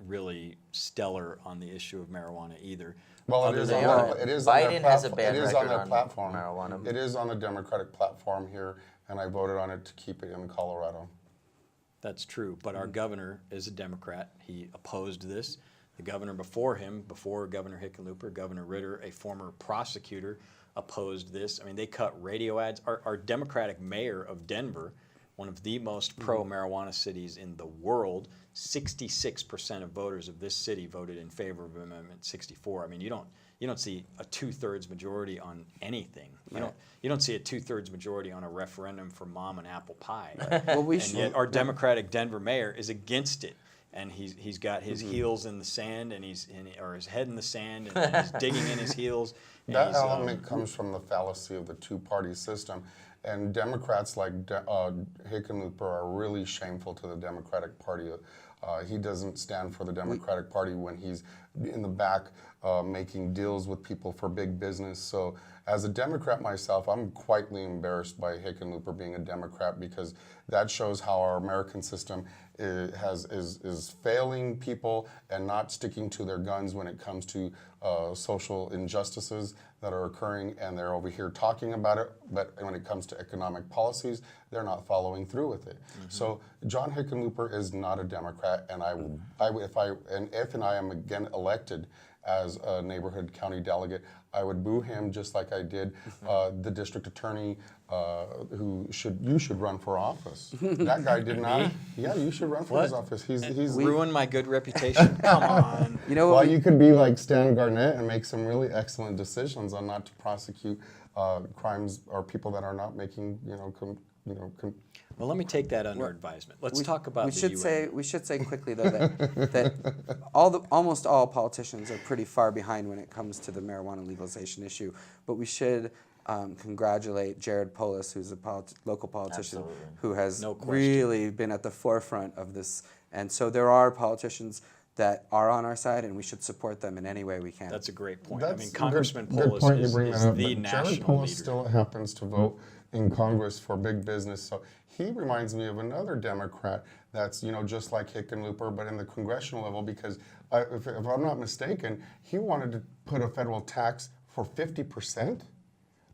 really stellar on the issue of marijuana either. Well, it is on Biden has a bad it is on record their on platform. marijuana. It is on the Democratic platform here, and I voted on it to keep it in Colorado. That's true, but our governor is a Democrat. He opposed this. The governor before him, before Governor Hickenlooper, Governor Ritter, a former prosecutor, opposed this. I mean, they cut radio ads. Our Democratic mayor of Denver, one of the most pro-marijuana cities in the world, 66% of voters of this city voted in favor of Amendment 64. I mean, you don't see a 2/3 majority on anything. You don't see a 2/3 majority on a referendum for mom and apple pie. Well, and yet our Democratic Denver mayor is against it. And he's got his heels in the sand, or his head in the sand, and he's digging in his heels. That element comes from the fallacy of the two-party system. And Democrats like Hickenlooper are really shameful to the Democratic Party. He doesn't stand for the Democratic Party when he's in the back making deals with people for big business. So as a Democrat myself, I'm quietly embarrassed by Hickenlooper being a Democrat, because that shows how our American system is failing people and not sticking to their guns when it comes to social injustices that are occurring, and they're over here talking about it, but when it comes to economic policies, they're not following through with it. So John Hickenlooper is not a Democrat, and if I am again elected as a neighborhood county delegate, I would boo him just like I did the district attorney you should run for office. That guy did not. Yeah, you should run for his office. He's ruined my good reputation. Come on. You know, well, you could be like Stan Garnett and make some really excellent decisions on not to prosecute crimes or people that are not making, Well, let me take that under advisement. Let's talk about we the should UN. We should say quickly though that almost all politicians are pretty far behind when it comes to the marijuana legalization issue. But we should congratulate Jared Polis, who's a local politician who has really been at the forefront of this. And so there are politicians that are on our side, and we should support them in any way we can. That's a great point. That's I mean, Congressman Polis point you is bring that up, the but national Jared Polis leader. still happens to vote in Congress for big business. So he reminds me of another Democrat that's, just like Hickenlooper, but in the congressional level, because if I'm not mistaken, he wanted to put a federal tax for 50%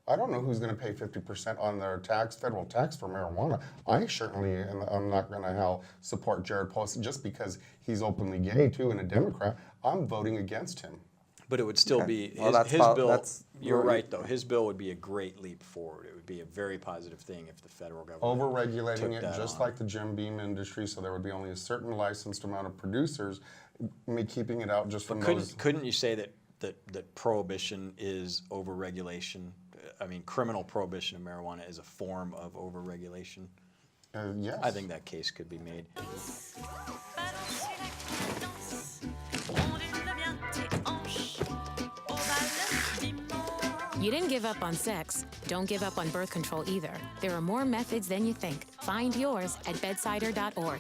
I don't know who's going to pay 50% on their federal tax for marijuana. I certainly I'm not going to support Jared Polis just because he's openly gay too and a Democrat. I'm voting against him. But it would still be his, Well, his bill. You're right, though. His bill would be a great leap forward. It would be a very positive thing if the federal government Over-regulating it, took that just on. like the Jim Beam industry, so there would be only a certain licensed amount of producers, keeping it out just from those. Couldn't you say that prohibition is over-regulation? I mean, criminal prohibition of marijuana is a form of over-regulation. Yes. I think that case could be made. You didn't give up on sex. Don't give up on birth control either. There are more methods than you think. Find yours at bedsider.org.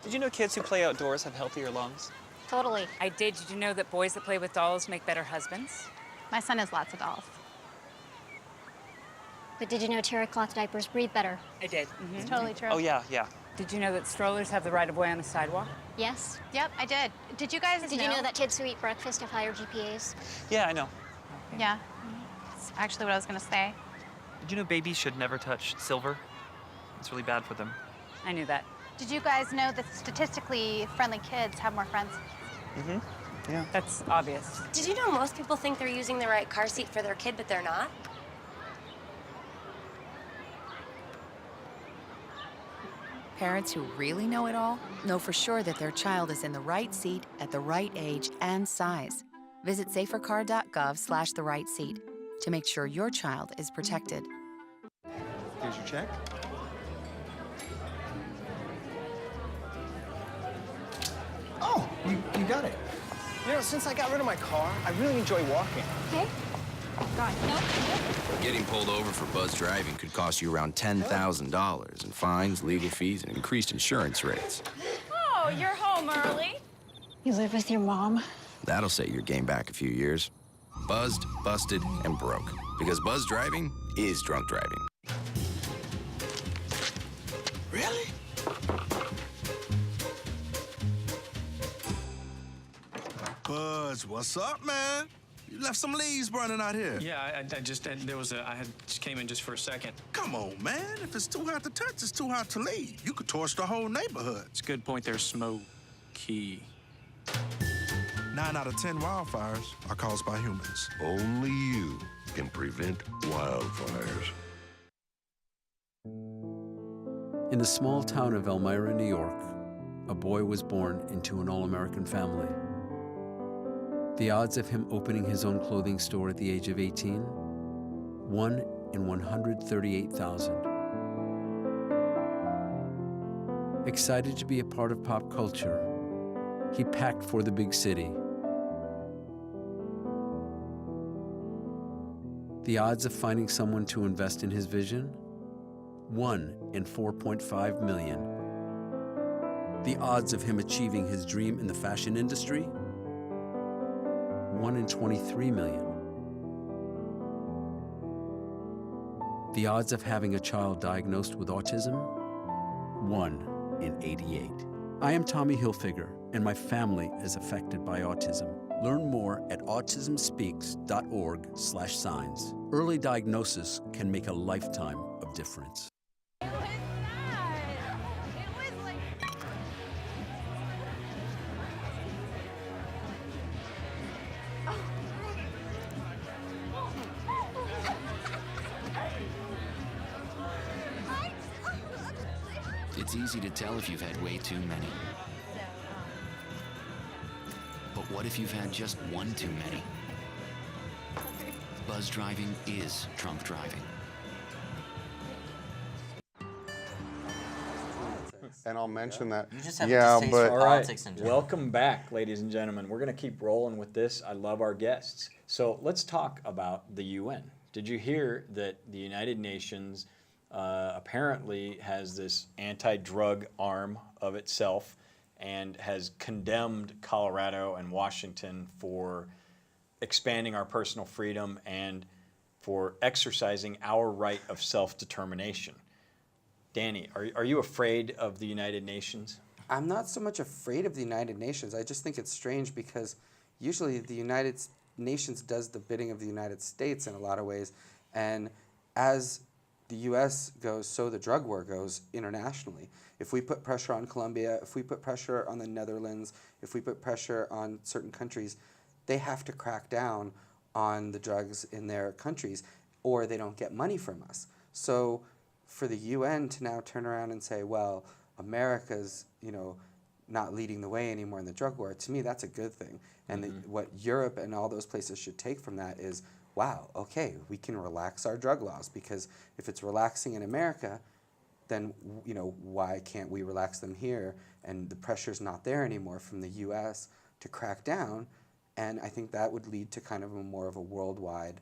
Did you know kids who play outdoors have healthier lungs? Totally. I did. Did you know that boys that play with dolls make better husbands? My son has lots of dolls. But did you know terry cloth diapers breathe better? I did. It's totally true. Oh, yeah, yeah. Did you know that strollers have the right of way on the sidewalk? Yes. Yep, I did. Did you guys Did you know that kids who eat breakfast have higher GPAs? Yeah, I know. Yeah. That's actually what I was going to say. Did you know babies should never touch silver? It's really bad for them. I knew that. Did you guys know that statistically friendly kids have more friends? Mm-hmm. Yeah. That's obvious. Did you know most people think they're using the right car seat for their kid, but they're not? Parents who really know it all know for sure that their child is in the right seat at the right age and size. Visit safercar.gov/the right seat to make sure your child is protected. Here's your check. Oh, you got it. You know, since I got rid of my car, I really enjoy walking. Okay. God, no. Getting pulled over for buzz driving could cost you around $10,000 in fines, legal fees, and increased insurance rates. Oh, you're home early. You live with your mom? That'll set your game back a few years. Buzzed, busted, and broke. Because buzz driving is drunk driving. Really? Buzz, what's up, man? You left some leaves burning out here. Yeah, I just came in just for a second. Come on, man. If it's too hot to touch, it's too hot to leave. You could torch the whole neighborhood. It's a good point there, Smokey. 9 out of 10 wildfires are caused by humans. Only you can prevent wildfires. In the small town of Elmira, New York, a boy was born into an all-American family. The odds of him opening his own clothing store at the age of 18? 1 in 138,000. Excited to be a part of pop culture, he packed for the big city. The odds of finding someone to invest in his vision? 1 in 4.5 million. The odds of him achieving his dream in the fashion industry? 1 in 23 million. The odds of having a child diagnosed with autism? 1 in 88. I am Tommy Hilfiger, and my family is affected by autism. Learn more at autismspeaks.org/signs. Early diagnosis can make a lifetime of difference. It's easy to tell if you've had way too many. But what if you've had just one too many? Buzz driving is drunk driving. And I'll mention that. You just have yeah, a distaste but for politics in general. Welcome back, ladies and gentlemen. We're going to keep rolling with this. I love our guests. So let's talk about the UN. Did you hear that the United Nations apparently has this anti-drug arm of itself and has condemned Colorado and Washington for expanding our personal freedom and for exercising our right of self-determination? Danny, are you afraid of the United Nations? I'm not so much afraid of the United Nations. I just think it's strange because usually the United nations does the bidding of the United States in a lot of ways, and as the U.S. goes, so the drug war goes internationally. If we put pressure on Colombia, if we put pressure on the Netherlands, if we put pressure on certain countries, they have to crack down on the drugs in their countries, or they don't get money from us. So for the UN to now turn around and say, well, America's, not leading the way anymore in the drug war, to me, that's a good thing. And what Europe and all those places should take from that is, wow, okay, we can relax our drug laws, because if it's relaxing in America, then why can't we relax them here? And the pressure's not there anymore from the U.S. to crack down, and I think that would lead to kind of more of a worldwide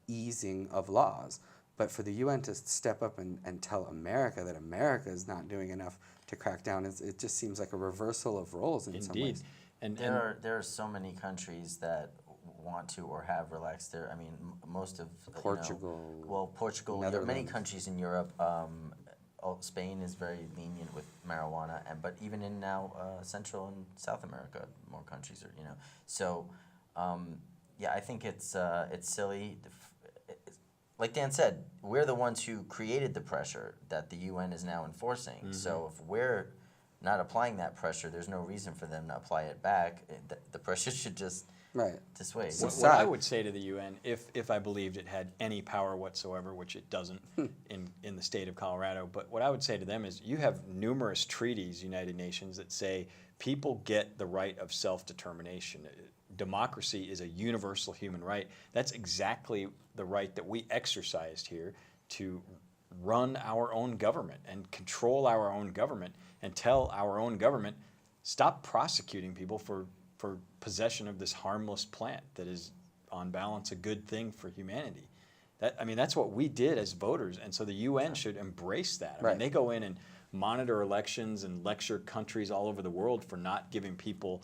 easing of laws. But for the UN to step up and tell America that America is not doing enough to crack down, it just seems like a reversal of roles in some ways. And there are so many countries that want to or have relaxed their. I mean, most of Portugal. Portugal. There are many countries in Europe. Spain is very lenient with marijuana, but even in now Central and South America, more countries are. So I think it's silly. Like Dan said, we're the ones who created the pressure that the UN is now enforcing. So if we're not applying that pressure, there's no reason for them to apply it back. The pressure should just dissuade. What I would say to the UN, if I believed it had any power whatsoever, which it doesn't in the state of Colorado, but what I would say to them is, you have numerous treaties, United Nations, that say people get the right of self-determination. Democracy is a universal human right. That's exactly the right that we exercised here, to run our own government and control our own government and tell our own government, stop prosecuting people for possession of this harmless plant that is, on balance, a good thing for humanity. That's what we did as voters, and so the UN should embrace that. I mean, they go in and monitor elections and lecture countries all over the world for not giving people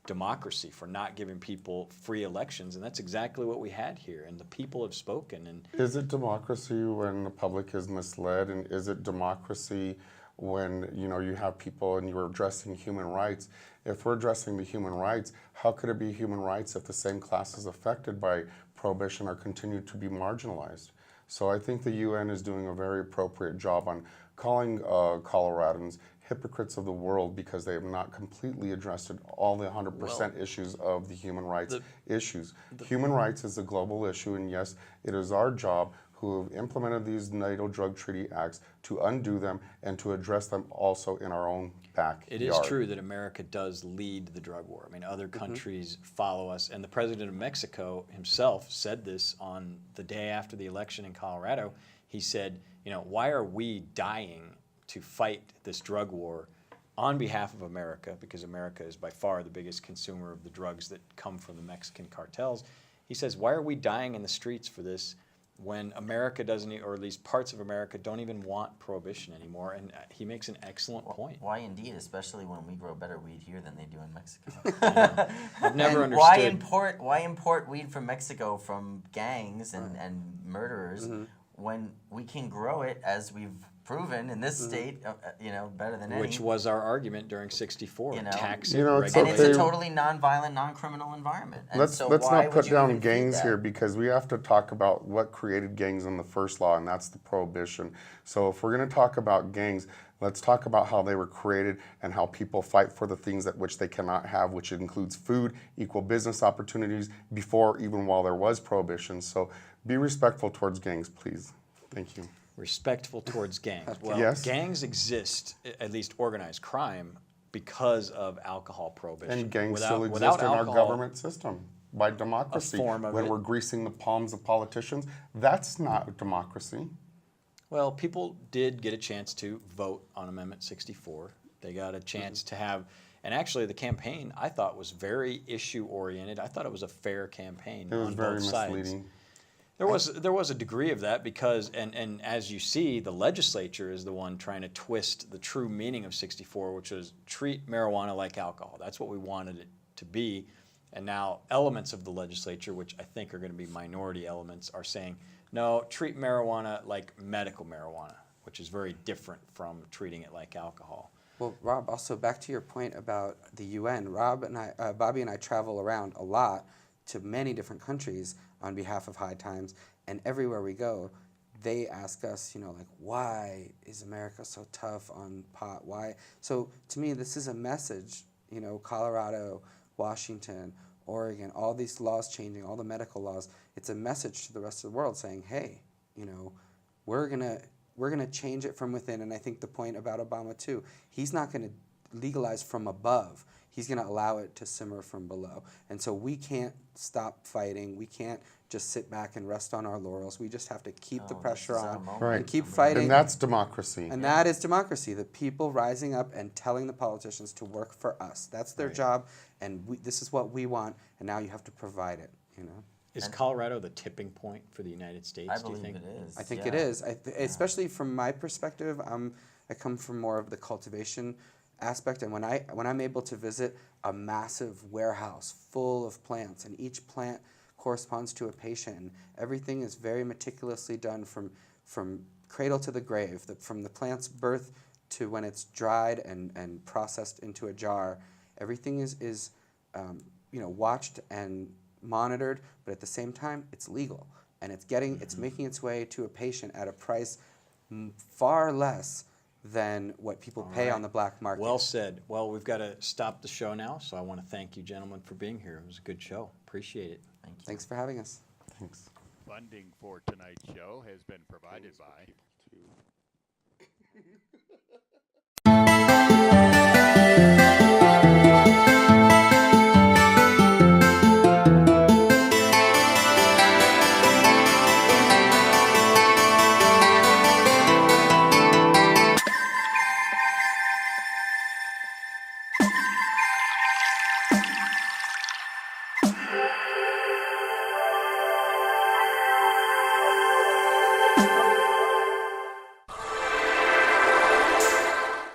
democracy, for not giving people free elections, and that's exactly what we had here, and the people have spoken. And is it democracy when the public is misled, and is it democracy when you have people and you're addressing human rights? If we're addressing the human rights, how could it be human rights if the same classes affected by prohibition are continued to be marginalized? So I think the UN is doing a very appropriate job on calling Coloradans hypocrites of the world, because they have not completely addressed all the 100% issues of the human rights issues. Human rights is a global issue, and yes, it is our job, who have implemented these NATO drug treaty acts, to undo them and to address them also in our own backyard. It is true that America does lead the drug war. I mean, other countries follow us, and the president of Mexico himself said this on the day after the election in Colorado. He said, why are we dying to fight this drug war on behalf of America, because America is by far the biggest consumer of the drugs that come from the Mexican cartels. He says, why are we dying in the streets for this when America doesn't, or at least parts of America don't even want prohibition anymore? And he makes an excellent point. Why indeed, especially when we grow better weed here than they do in Mexico. I've never understood. Why import weed from Mexico from gangs and murderers when we can grow it, as we've proven in this state, better than any. Which was our argument during '64. Tax it, and it's a totally non-violent, non-criminal environment. And let's not put down gangs here, because we have to talk about what created gangs in the first law, and that's the prohibition. So if we're going to talk about gangs, let's talk about how they were created and how people fight for the things that which they cannot have, which includes food, equal business opportunities, before even while there was prohibition. So be respectful towards gangs, please. Thank you. Respectful towards gangs. Well, yes. Gangs exist, at least organized crime, because of alcohol prohibition. And gangs still exist in our government system by democracy. When we're greasing the palms of politicians, that's not democracy. Well, people did get a chance to vote on Amendment 64. They got a chance to have, and actually the campaign I thought was very issue-oriented. I thought it was a fair campaign on both sides. It was very misleading. There was a degree of that, because, and as you see, the legislature is the one trying to twist the true meaning of 64, which was treat marijuana like alcohol. That's what we wanted it to be. And now elements of the legislature, which I think are going to be minority elements, are saying, no, treat marijuana like medical marijuana, which is very different from treating it like alcohol. Well, Rob, also back to your point about the UN, Bobby and I travel around a lot to many different countries on behalf of High Times, and everywhere we go, they ask us, like, why is America so tough on pot? Why? So to me, this is a message, Colorado, Washington, Oregon, all these laws changing, all the medical laws, it's a message to the rest of the world saying, hey, we're gonna change it from within. And I think the point about Obama too, he's not gonna legalize from above. He's gonna allow it to simmer from below. And so we can't stop fighting. We can't just sit back and rest on our laurels. We just have to keep the pressure on and keep fighting. And that's democracy. And that is democracy, the people rising up and telling the politicians to work for us. That's their job, and this is what we want, and now you have to provide it, Is Colorado the tipping point for the United States, I do you believe think? it is. I think it is. Especially from my perspective, I come from more of the cultivation aspect, and when I'm able to visit a massive warehouse full of plants, and each plant corresponds to a patient, and everything is very meticulously done from cradle to the grave, from the plant's birth to when it's dried and processed into a jar. Everything is watched and monitored, but at the same time, it's legal, and it's making its way to a patient at a price far less than what people pay on the black market. Well said. Well, we've got to stop the show now, so I want to thank you, gentlemen, for being here. It was a good show. Appreciate it. Thank you. Thanks for having us. Thanks. Funding for tonight's show has been provided by